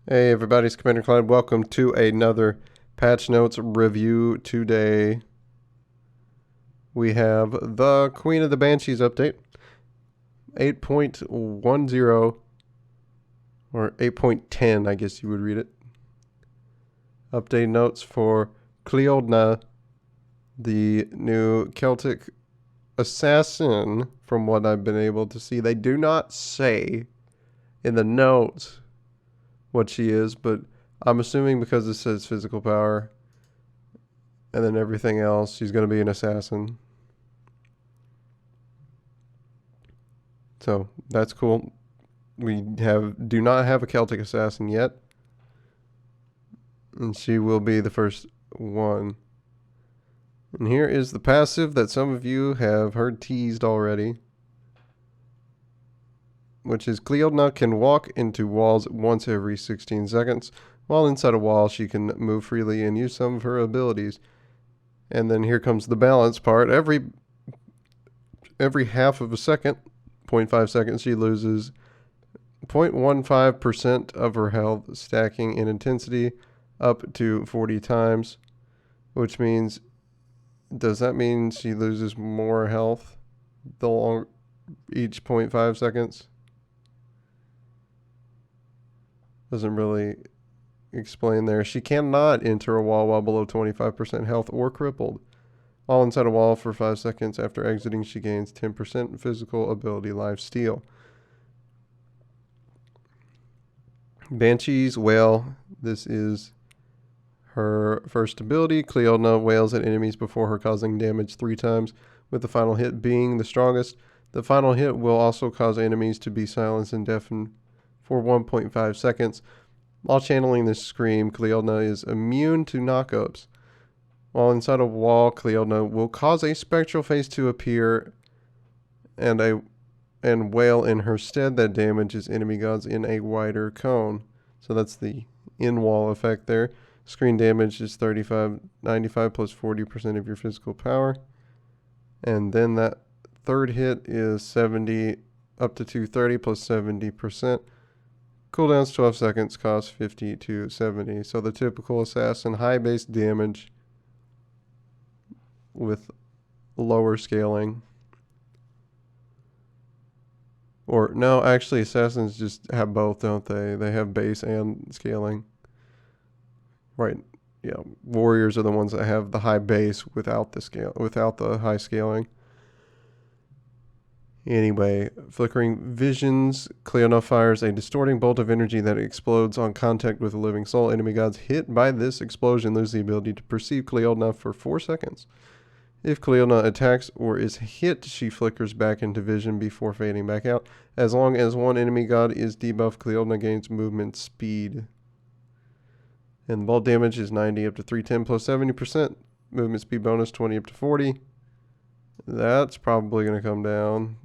Hey everybody, it's Commander Clyde. Welcome to another patch notes review. Today we have the Queen of the Banshees update 8.10 or 8.10, I guess you would read it. Update notes for Cliodhna, the new Celtic assassin. From what I've been able to see, they do not say in the notes what she is, but I'm assuming because it says physical power and then everything else, she's going to be an assassin. So that's cool. We do not have a Celtic assassin yet, and she will be the first one. And here is the passive that some of you have heard teased already, which is Cliodhna can walk into walls once every 16 seconds. While inside a wall, she can move freely and use some of her abilities. And then here comes the balance part. Every half of a second, 0.5 seconds, she loses 0.15% of her health, stacking in intensity up to 40 times, which means, does that mean she loses more health the long each 0.5 seconds? Doesn't really explain there. She cannot enter a wall while below 25% health or crippled. While inside a wall for 5 seconds after exiting, she gains 10% physical ability life steal. Banshees wail. This is her first ability. Cliodhna wails at enemies before her, causing damage 3 times, with the final hit being the strongest. The final hit will also cause enemies to be silenced and deafened for 1.5 seconds. While channeling this scream, Cliodhna is immune to knockups. While inside a wall, Cliodhna will cause a spectral face to appear and wail in her stead that damages enemy gods in a wider cone. So that's the in-wall effect there. Screen damage is 95 plus 40% of your physical power. And then that third hit is 70 up to 230 plus 70%. Cooldown's 12 seconds, cost 50 to 70. So the typical assassin, high base damage with lower scaling. Or no, actually assassins just have both, don't they? They have base and scaling. Right. Yeah, warriors are the ones that have the high base without the high scaling. Anyway, flickering visions. Cliodhna fires a distorting bolt of energy that explodes on contact with a living soul. Enemy gods hit by this explosion lose the ability to perceive Cliodhna for 4 seconds. If Cliodhna attacks or is hit, she flickers back into vision before fading back out. As long as one enemy god is debuffed, Cliodhna gains movement speed. And the bolt damage is 90 up to 310 plus 70%. Movement speed bonus 20 up to 40. That's probably going to come down.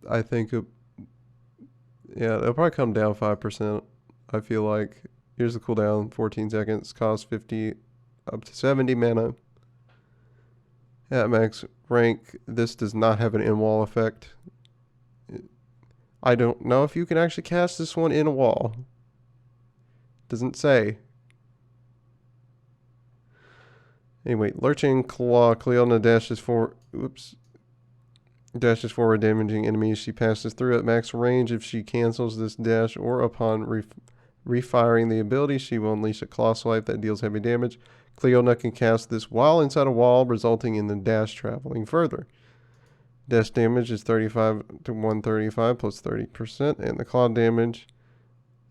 I think, yeah, it'll probably come down 5%, I feel like. Here's the cooldown, 14 seconds, cost 50 up to 70 mana. At max rank, this does not have an in-wall effect. I don't know if you can actually cast this one in a wall. Doesn't say. Anyway, Lurching Claw. Cliodhna dashes forward, damaging enemies she passes through at max range. If she cancels this dash or upon refiring the ability, she will unleash a claw swipe that deals heavy damage. Cliodhna can cast this while inside a wall, resulting in the dash traveling further. Dash damage is 35 to 135 plus 30%, and the claw damage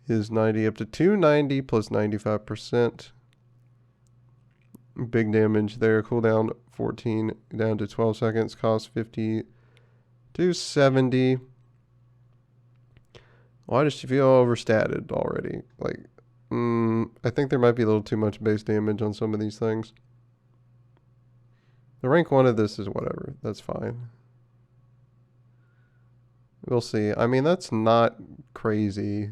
is 90 up to 290 plus 95%. Big damage there. Cooldown 14 down to 12 seconds. Cost 50 to 70. Why does she feel overstated already? Like, I think there might be a little too much base damage on some of these things. The rank 1 of this is whatever. That's fine. We'll see. I mean, that's not crazy.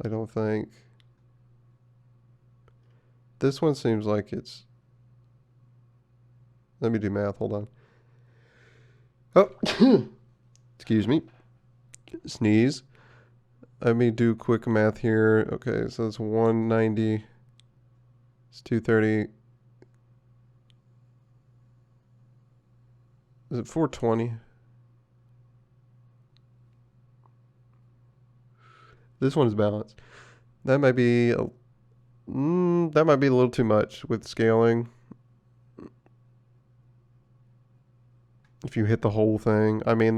I don't think. This one seems like it's... Let me do math. Hold on. Oh, excuse me. Sneeze. Let me do quick math here. Okay, so it's 190. It's 230. Is it 420? This one's balanced. That might be a little too much with scaling. If you hit the whole thing, I mean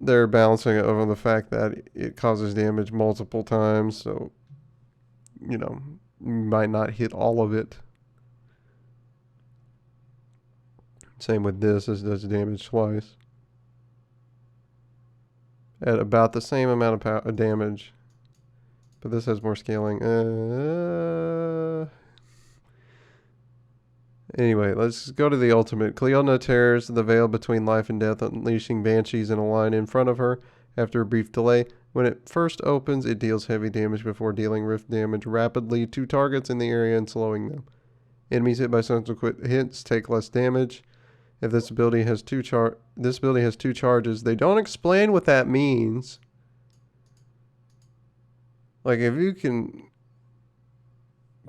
they're balancing it over the fact that it causes damage multiple times, so you know, you might not hit all of it. Same with this, this does damage twice. At about the same amount of damage. But this has more scaling. Anyway, let's go to the ultimate. Cliodhna tears the veil between life and death, unleashing Banshees in a line in front of her. After a brief delay, when it first opens, it deals heavy damage before dealing rift damage rapidly to targets in the area and slowing them. Enemies hit by subsequent hits take less damage. If this ability has two charges. They don't explain what that means. Like, if you can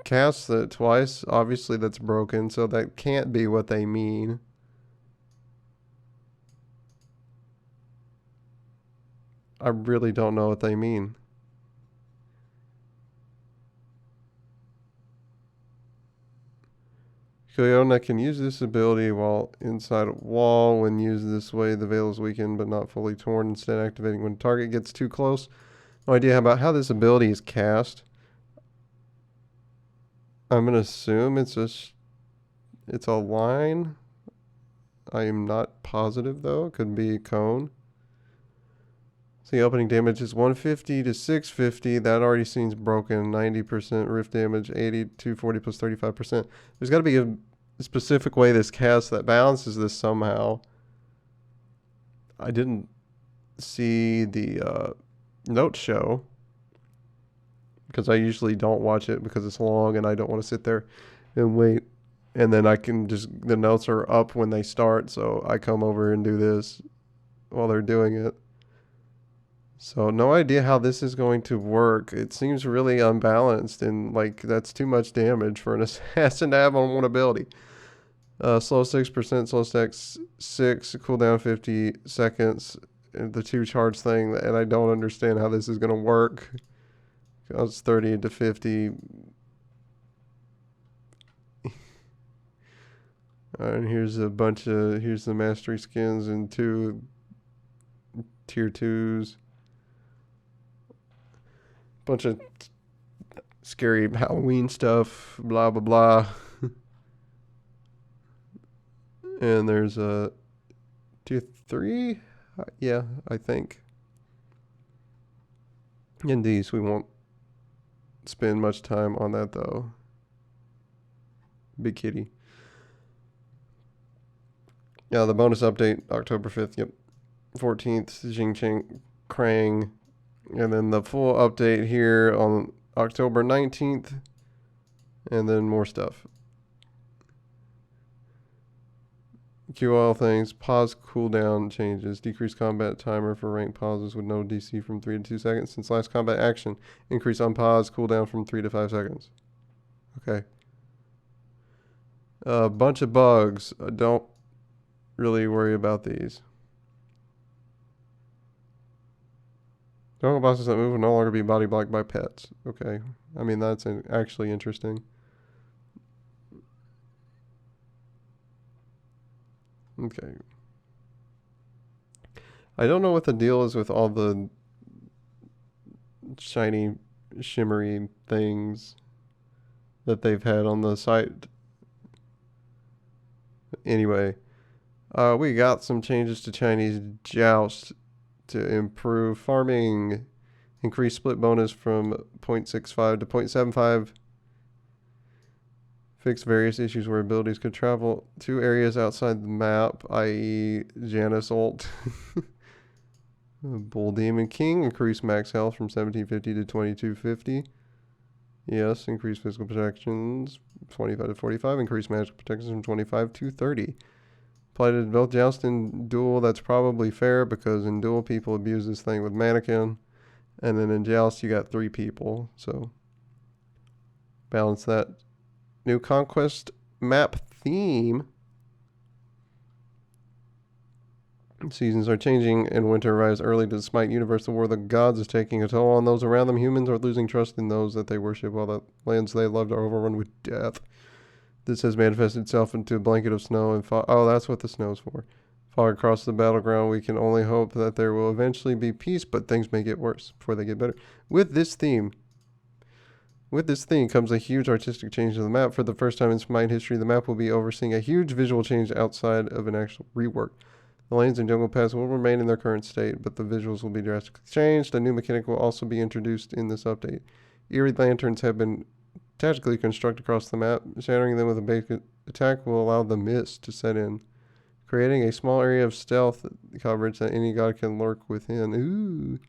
cast it twice, obviously that's broken, so that can't be what they mean. I really don't know what they mean. Cliodhna can use this ability while inside a wall. When used this way, the veil is weakened but not fully torn, instead activating when the target gets too close. No idea about how this ability is cast. I'm going to assume it's a line. I am not positive though. It could be a cone. So the opening damage is 150 to 650. That already seems broken. 90% rift damage, 80 to 40 plus 35%. There's got to be a specific way this casts that balances this somehow. I didn't see the note show because I usually don't watch it because it's long and I don't want to sit there and wait. And then I can just, the notes are up when they start, so I come over and do this while they're doing it. So no idea how this is going to work. It seems really unbalanced, and like that's too much damage for an assassin to have on one ability. Slow 6%, slow stack 6, cooldown 50 seconds. The 2 charge thing, and I don't understand how this is going to work. It's 30 to 50. And here's a bunch of, here's the mastery skins and 2 tier 2s. Bunch of scary Halloween stuff, blah blah blah. And there's a tier 3, yeah, I think. In these, we won't spend much time on that though. Big kitty. Yeah, the bonus update, October 5th, yep. 14th, Xingqiang Krang. And then the full update here on October 19th. And then more stuff. QL things, pause cooldown changes, decrease combat timer for rank pauses with no DC from 3 to 2 seconds since last combat action. Increase on pause cooldown from 3 to 5 seconds. Okay. A bunch of bugs. Don't really worry about these. Jungle bosses that move will no longer be body blocked by pets. Okay. I mean, that's actually interesting. Okay. I don't know what the deal is with all the shiny, shimmery things that they've had on the site. Anyway, we got some changes to Chinese Joust to improve farming. Increase split bonus from 0.65 to 0.75. Fix various issues where abilities could travel to areas outside the map, i.e. Janus ult. Bull Demon King. Increase max health from 1750 to 2250. Yes, increase physical protections 25 to 45. Increase magical protections from 25 to 30. Plighted both Joust and Duel. That's probably fair because in Duel people abuse this thing with Mannequin. And then in Joust you got 3 people. So balance that. New Conquest map theme. Seasons are changing and winter arrives early to the Smite universe. The war of the gods is taking a toll on those around them. Humans are losing trust in those that they worship, while the lands they loved are overrun with death. This has manifested itself into a blanket of snow and fog. Oh, that's what the snow's for. Fog across the battleground. We can only hope that there will eventually be peace, but things may get worse before they get better. With this theme comes a huge artistic change to the map. For the first time in Smite history, the map will be overseeing a huge visual change outside of an actual rework. The lanes and jungle paths will remain in their current state, but the visuals will be drastically changed. A new mechanic will also be introduced in this update. Eerie lanterns have been tactically constructed across the map. Shattering them with a basic attack will allow the mist to set in, creating a small area of stealth coverage that any god can lurk within. Ooh.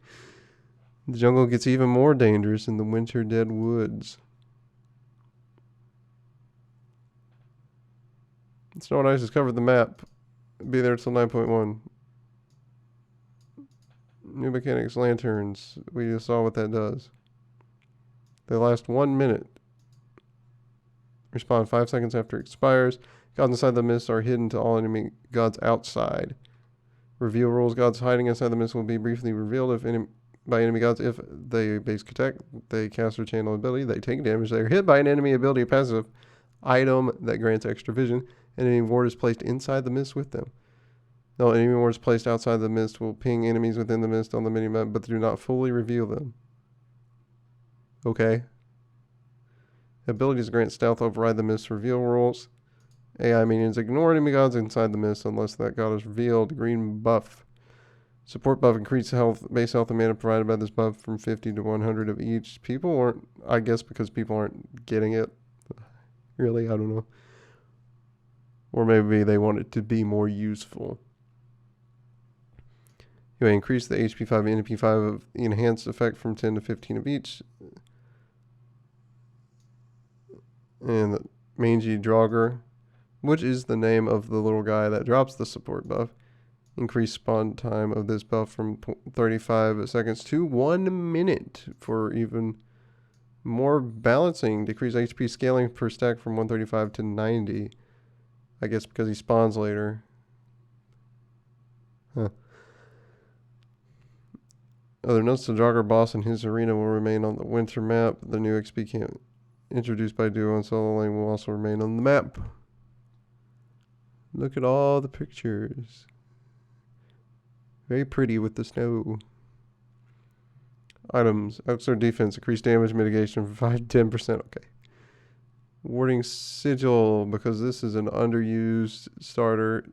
The jungle gets even more dangerous in the winter dead woods. Snow and ice has covered the map. Be there till 9.1. New mechanics, lanterns. We just saw what that does. They last 1 minute. Respawn 5 seconds after it expires. Gods inside the mist are hidden to all enemy gods outside. Reveal rules. Gods hiding inside the mist will be briefly revealed by enemy gods. If they basic attack, they cast or channel ability, they take damage. They are hit by an enemy ability or passive item that grants extra vision. An enemy ward is placed inside the mist with them. No enemy wards placed outside the mist will ping enemies within the mist on the minimap, but do not fully reveal them. Okay. Abilities grant stealth, override the mist reveal rules. AI minions ignore enemy gods inside the mist unless that god is revealed. Green buff. Support buff increase health, base health and mana provided by this buff from 50 to 100 of each. People aren't, I guess because people aren't getting it. Really, I don't know. Or maybe they want it to be more useful. You may increase the HP 5 and NP 5 of enhanced effect from 10 to 15 of each. And the Mangy Draugr, which is the name of the little guy that drops the support buff. Increase spawn time of this buff from 35 seconds to 1 minute for even more balancing. Decrease HP scaling per stack from 135 to 90. I guess because he spawns later. Huh. Other notes, the Draugr boss and his arena will remain on the winter map. The new XP camp introduced by duo and solo lane will also remain on the map. Look at all the pictures. Very pretty with the snow. Items. Outside defense. Increased damage mitigation from 5 to 10%. Okay. Warding Sigil, because this is an underused starter.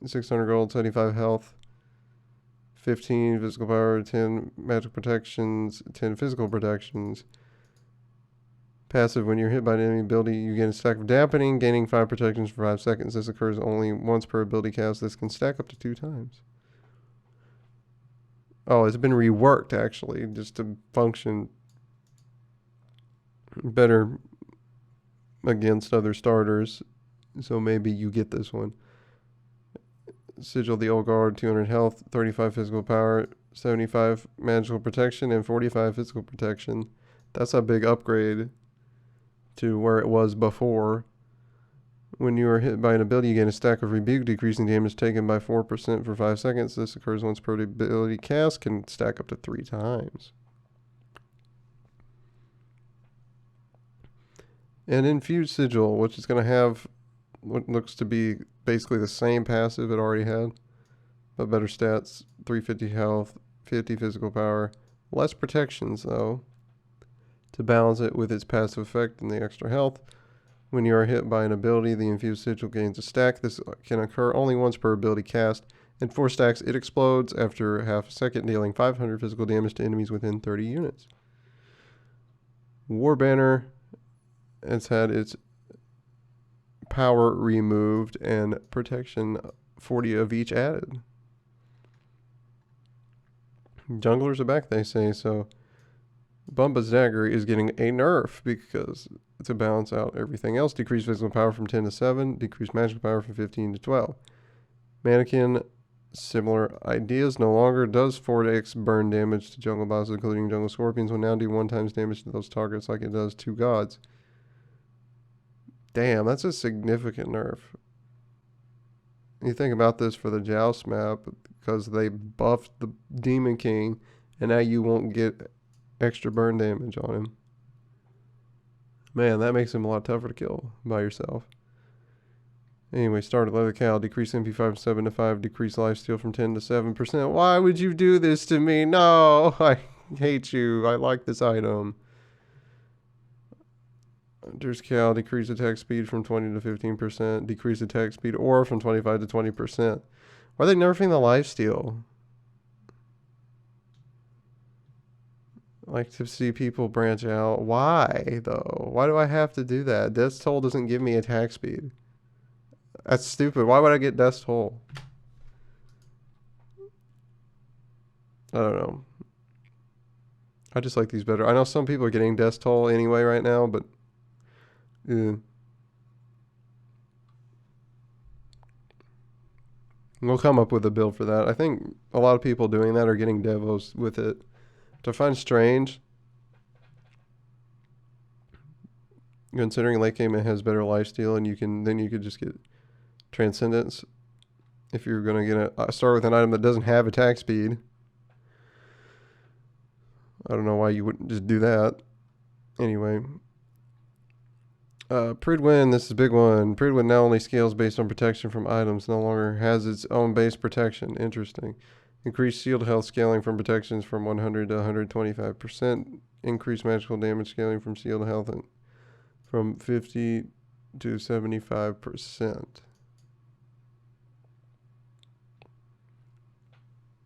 600 gold, 75 health. 15 physical power, 10 magic protections, 10 physical protections. Passive, when you're hit by an enemy ability, you gain a stack of dampening, gaining 5 protections for 5 seconds. This occurs only once per ability cast. This can stack up to 2 times. Oh, it's been reworked, actually, just to function better against other starters. So maybe you get this one. Sigil the Old Guard, 200 health, 35 physical power, 75 magical protection, and 45 physical protection. That's a big upgrade to where it was before. When you are hit by an ability, you gain a stack of rebuke, decreasing damage taken by 4% for 5 seconds. This occurs once per ability cast, can stack up to 3 times. And Infused Sigil, which is going to have what looks to be basically the same passive it already had, but better stats, 350 health, 50 physical power, less protections though, to balance it with its passive effect and the extra health. When you are hit by an ability, the Infused Sigil gains a stack. This can occur only once per ability cast. In 4 stacks, it explodes after half a second, dealing 500 physical damage to enemies within 30 units. War Banner has had its power removed and protection 40 of each added. Junglers are back, they say, so Bumba's Dagger is getting a nerf because to balance out everything else. Decrease physical power from 10 to 7, decrease magical power from 15 to 12. Mannequin, similar ideas. No longer does 4x burn damage to jungle bosses, including jungle scorpions. Will now do 1 times damage to those targets like it does to gods. Damn, that's a significant nerf. You think about this for the Joust map, because they buffed the Demon King, and now you won't get extra burn damage on him. Man, that makes him a lot tougher to kill by yourself. Anyway, start at Leather Cow, decrease MP5 from 7 to 5, decrease lifesteal from 10 to 7%. Why would you do this to me? No, I hate you. I like this item. Hunter's Cow, decrease attack speed from 20 to 15%, decrease attack speed or from 25 to 20%. Why are they nerfing the lifesteal? I like to see people branch out. Why, though? Why do I have to do that? Death's Toll doesn't give me attack speed. That's stupid. Why would I get Death's Toll? I don't know. I just like these better. I know some people are getting Death's Toll anyway right now, but... We'll come up with a build for that. I think a lot of people doing that are getting Devos with it. Which I find strange. Considering late game it has better lifesteal, and you could just get Transcendence if you're gonna get start with an item that doesn't have attack speed. I don't know why you wouldn't just do that. Anyway. Pridwin, this is a big one. Pridwin now only scales based on protection from items, no longer has its own base protection. Interesting. Increased shield health scaling from protections from 100 to 125%. Increased magical damage scaling from shield health and from 50 to 75%.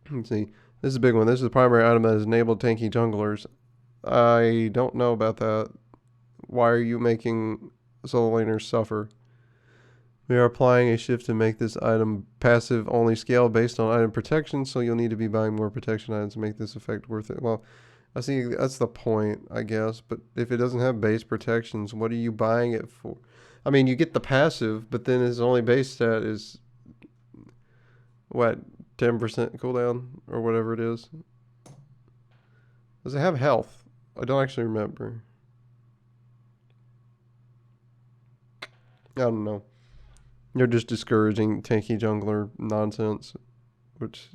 Let's see. This is a big one. This is the primary item that is enabled tanky junglers. I don't know about that. Why are you making solo laners suffer? We are applying a shift to make this item passive only scale based on item protection, so you'll need to be buying more protection items to make this effect worth it. Well, I see that's the point, I guess, but if it doesn't have base protections, what are you buying it for? I mean, you get the passive, but then its only base stat is, what, 10% cooldown or whatever it is? Does it have health? I don't actually remember. I don't know. You're just discouraging tanky jungler nonsense, which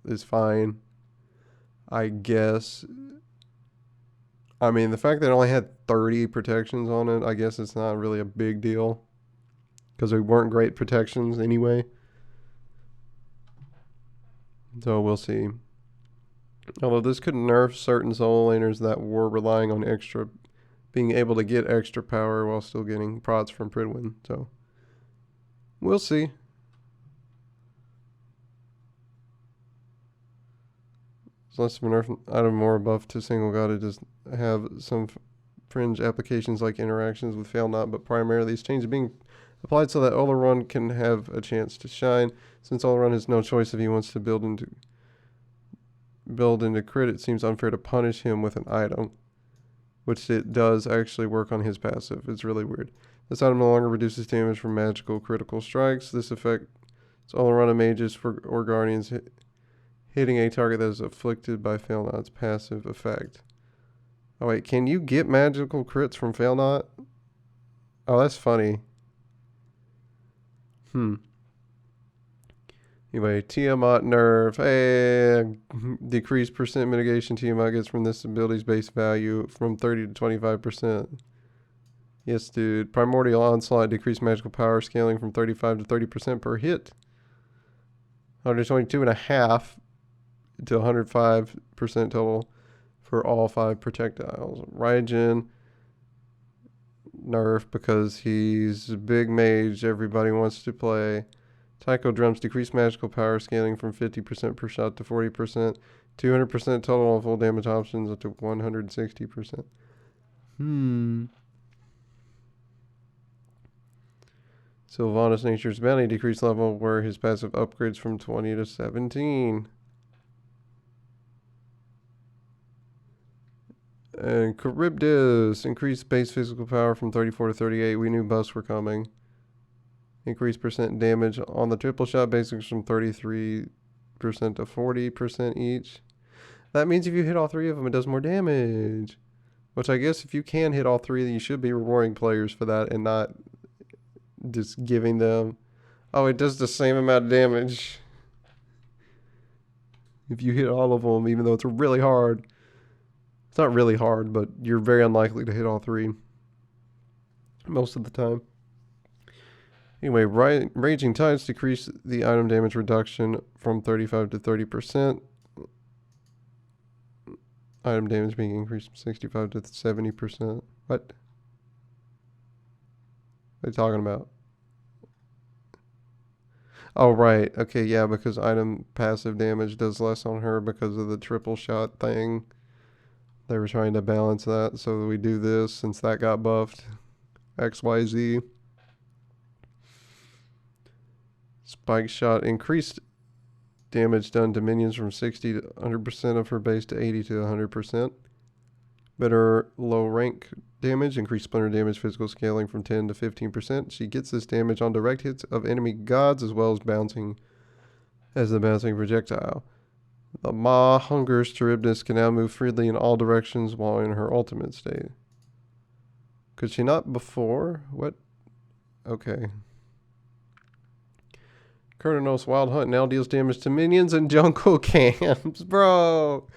is fine, I guess. I mean, the fact that it only had 30 protections on it, I guess it's not really a big deal, because they weren't great protections anyway. So we'll see. Although this could nerf certain solo laners that were relying on being able to get extra power while still getting prods from Pridwin. So we'll see. It's less of a nerf item, more buff to single god. It does have some fringe applications like interactions with Failnaught, but primarily these changes being applied so that Oleron can have a chance to shine. Since Oleron has no choice if he wants to build into crit, it seems unfair to punish him with an item, which it does actually work on his passive. It's really weird. This item no longer reduces damage from magical critical strikes. This effect is all around mages or guardians hitting a target that is afflicted by Failnaught's passive effect. Oh wait, can you get magical crits from Failnaught? Oh, that's funny. Anyway, Tiamat nerf. Hey, decreased percent mitigation Tiamat gets from this ability's base value from 30 to 25%. Yes, dude. Primordial Onslaught, decreased magical power scaling from 35 to 30% per hit. 122.5 to 105% total for all 5 projectiles. Raijin nerf because he's a big mage everybody wants to play. Taiko Drums, decreased magical power scaling from 50% per shot to 40%. 200% total on full damage options up to 160%. Sylvanas Nature's Bounty, decreased level where his passive upgrades from 20 to 17. And Charybdis, increased base physical power from 34 to 38. We knew buffs were coming. Increased percent damage on the triple shot basics from 33% to 40% each. That means if you hit all three of them, it does more damage. Which I guess if you can hit all three, then you should be rewarding players for that and not just giving them, oh, it does the same amount of damage. If you hit all of them, even though it's really hard. It's not really hard, but you're very unlikely to hit all three most of the time. Anyway, Raging Tides decrease the item damage reduction from 35 to 30%. Item damage being increased from 65 to 70%. What? What are you talking about? Oh, right. Okay, yeah, because item passive damage does less on her because of the triple shot thing. They were trying to balance that, so we do this since that got buffed. XYZ. Spike shot increased damage done to minions from 60 to 100% of her base to 80 to 100%. Better low rank damage, increased splinter damage, physical scaling from 10 to 15%. She gets this damage on direct hits of enemy gods as well as bouncing as the bouncing projectile. The Ma Hunger's Charybdis can now move freely in all directions while in her ultimate state. Could she not before? What? Okay. Kurnonos Wild Hunt now deals damage to minions and jungle camps. Bro,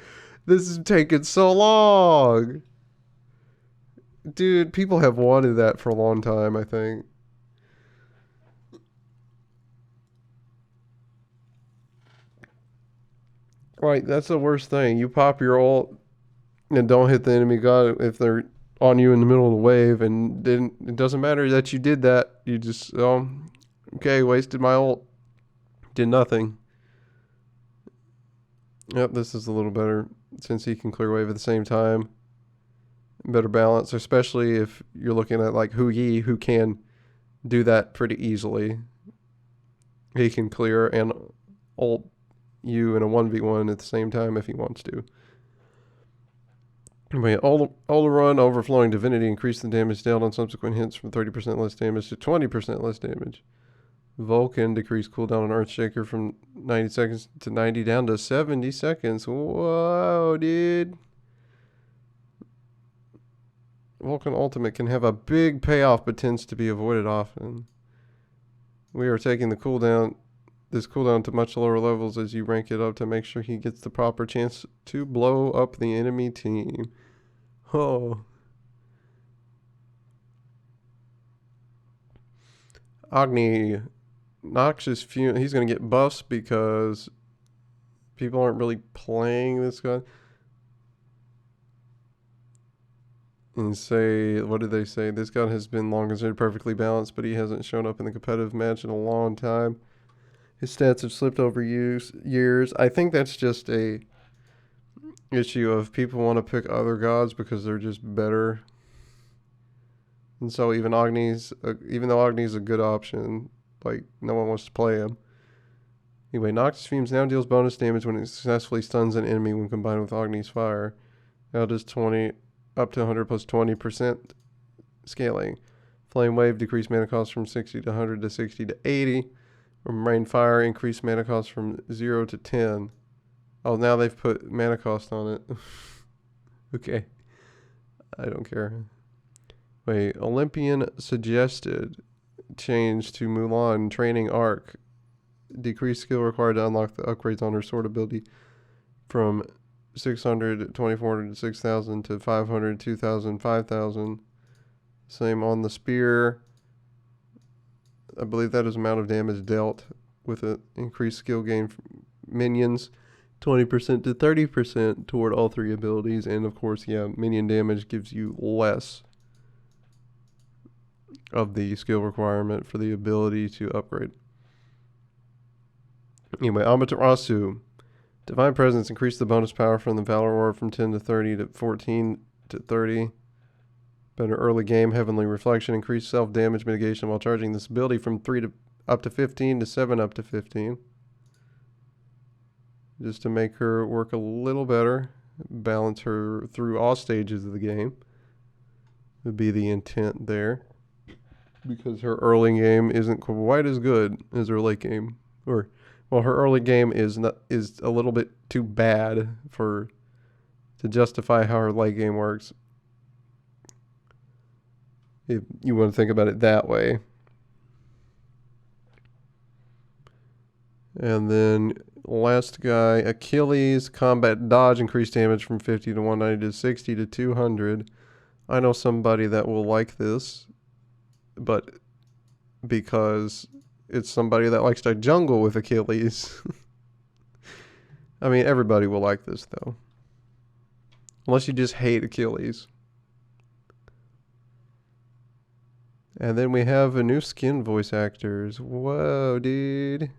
this is taking so long. Dude, people have wanted that for a long time, I think. Right, that's the worst thing. You pop your ult and don't hit the enemy god if they're on you in the middle of the wave, and then it doesn't matter that you did that. You just, okay, wasted my ult. Did nothing. Yep, this is a little better since he can clear wave at the same time. Better balance, especially if you're looking at like Hu Yi, who can do that pretty easily. He can clear and ult you in a 1v1 at the same time if he wants to. Anyway, Oleron Overflowing Divinity increased the damage dealt on subsequent hits from 30% less damage to 20% less damage. Vulcan decreased cooldown on Earthshaker from 90 seconds to 90 down to 70 seconds. Whoa, dude. Vulcan Ultimate can have a big payoff but tends to be avoided often. We are taking this cooldown to much lower levels as you rank it up to make sure he gets the proper chance to blow up the enemy team. Oh. Agni. Noxious Fume. He's going to get buffs because people aren't really playing this gun. And say, what did they say? This gun has been long considered perfectly balanced, but he hasn't shown up in the competitive match in a long time. His stats have slipped over years. I think that's just a issue of people want to pick other gods because they're just better. And so even though Agni's a good option, like no one wants to play him. Anyway, Noxious Fumes now deals bonus damage when it successfully stuns an enemy when combined with Agni's fire. Now does 20 up to 100 plus 20% scaling. Flame Wave decreased mana cost from 60 to 100 to 60 to 80. Rain Fire increased mana cost from 0 to 10. Oh, now they've put mana cost on it. Okay. I don't care. Wait, Olympian suggested change to Mulan Training Arc. Decreased skill required to unlock the upgrades on her sword ability from 600, 2400 to 6000 to 500, 2000, 5000. Same on the spear. I believe that is amount of damage dealt with an increased skill gain from minions. 20% to 30% toward all three abilities. And of course, yeah, minion damage gives you less of the skill requirement for the ability to upgrade. Anyway, Amaterasu. Divine Presence increased the bonus power from the Valor Orb from 10 to 30 to 14 to 30. Better early game. Heavenly Reflection increased self-damage mitigation while charging this ability from 3 to up to 15 to 7 up to 15. Just to make her work a little better. Balance her through all stages of the game. Would be the intent there. because her early game isn't quite as good as her late game. Or, well, her early game is a little bit too bad to justify how her late game works. If you want to think about it that way. And then last guy, Achilles, combat dodge, increased damage from 50 to 190 to 60 to 200. I know somebody that will like this, but because it's somebody that likes to jungle with Achilles. I mean, everybody will like this though. Unless you just hate Achilles. And then we have a new skin voice actors. Whoa, dude.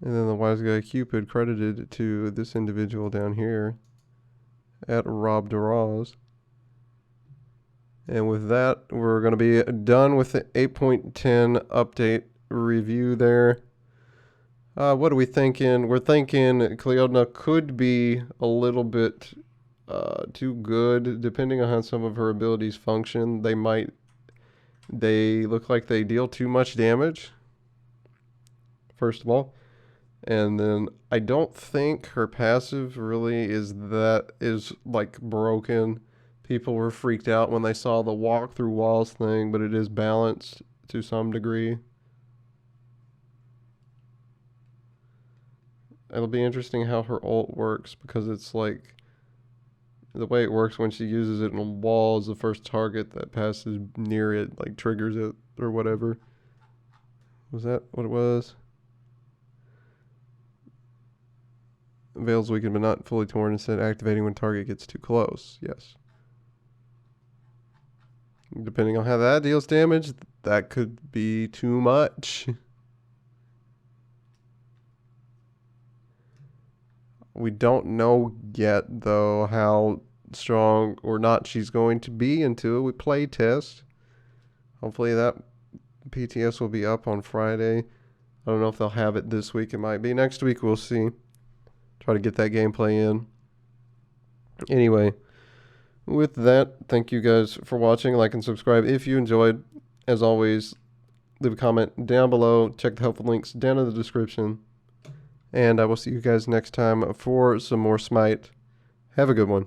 And then the wise guy Cupid credited to this individual down here at Rob DeRoz. And with that, we're going to be done with the 8.10 update review there. What are we thinking? We're thinking CLIODHNA could be a little bit too good, depending on how some of her abilities function. They look like they deal too much damage, first of all. And then I don't think her passive really is like broken. People were freaked out when they saw the walk through walls thing, but it is balanced to some degree. It'll be interesting how her ult works, because it's like the way it works when she uses it on walls, the first target that passes near it like triggers it or whatever. Was that what it was? Veils weakened but not fully torn, instead activating when target gets too close. Yes. Depending on how that deals damage, that could be too much. We don't know yet, though, how strong or not she's going to be until we play test. Hopefully that PTS will be up on Friday. I don't know if they'll have it this week. It might be next week. We'll see. Try to get that gameplay in. Anyway, with that, thank you guys for watching. Like and subscribe if you enjoyed. As always, leave a comment down below. Check the helpful links down in the description. And I will see you guys next time for some more Smite. Have a good one.